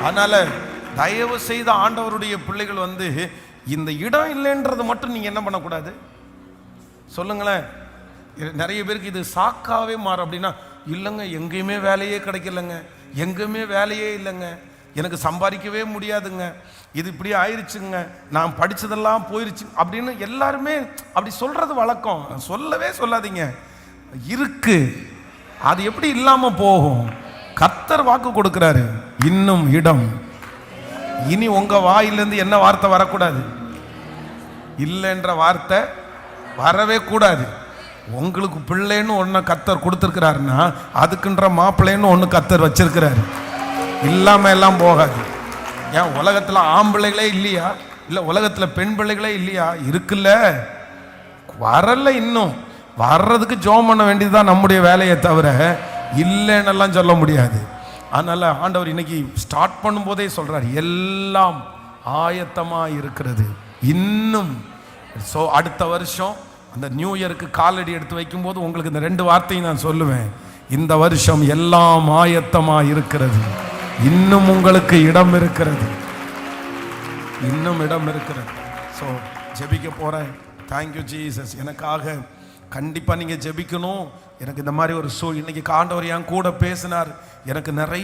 அதனால தயவு செய்த ஆண்டவருடைய பிள்ளைகள் இந்த இடம் இல்லைன்றது மட்டும் நீங்க என்ன பண்ணக்கூடாது சொல்லுங்களேன். நிறைய பேருக்கு இது சாக்காவே மாறும். அப்படின்னா இல்லைங்க, எங்கேயுமே வேலையே கிடைக்கலங்க, எங்கேயுமே வேலையே இல்லைங்க, எனக்கு சம்பாதிக்கவே முடியாதுங்க, இது இப்படி ஆயிடுச்சுங்க, நான் படித்ததெல்லாம் போயிருச்சு அப்படின்னு எல்லாருமே அப்படி சொல்றது வழக்கம். சொல்லவே சொல்லாதீங்க. இருக்கு, அது எப்படி இல்லாம போகும்? கர்த்தர் வாக்கு கொடுக்கிறாரு, இன்னும் இடம். இனி உங்க வாயிலிருந்து என்ன வார்த்தை வரக்கூடாது? இல்லைன்ற வார்த்தை வரவே கூடாது. உங்களுக்கு பிள்ளைன்னு ஒன்று கர்த்தர் கொடுத்துருக்கிறாருன்னா அதுக்குன்ற மாப்பிள்ளைன்னு ஒன்று கர்த்தர் வச்சிருக்கிறாரு. இல்லாம எல்லாம் போகாது. ஏன் உலகத்துல ஆம்பிள்ளைகளே இல்லையா? இல்லை உலகத்துல பெண் பிள்ளைகளே இல்லையா? இருக்குல்ல, வரல. இன்னும் வர்றதுக்கு ஜெபம் பண்ண வேண்டியதுதான் நம்முடைய வேலையை தவிர இல்லைன்னெல்லாம் சொல்ல முடியாது. அதனால ஆண்டவர் இன்னைக்கு ஸ்டார்ட் பண்ணும்போதே சொல்றாரு, எல்லாம் ஆயத்தமா இருக்கிறது. இன்னும் அடுத்த வருஷம் அந்த நியூ இயருக்கு காலடி எடுத்து வைக்கும்போது உங்களுக்கு இந்த 2 வார்த்தையும் நான் சொல்லுவேன். இந்த வருஷம் எல்லாம் ஆயத்தமா இருக்கிறது, இன்னும் உங்களுக்கு இடம் இருக்கிறது, இன்னும் இடம் இருக்கிறது. ஸோ ஜெபிக்க போறேன். Thank you Jesus. எனக்காக கண்டிப்பா நீங்க ஜெபிக்கணும். எனக்கு இந்த மாதிரி ஒரு இன்னைக்கு ஆண்டவர் என் கூட பேசினார். எனக்கு நிறைய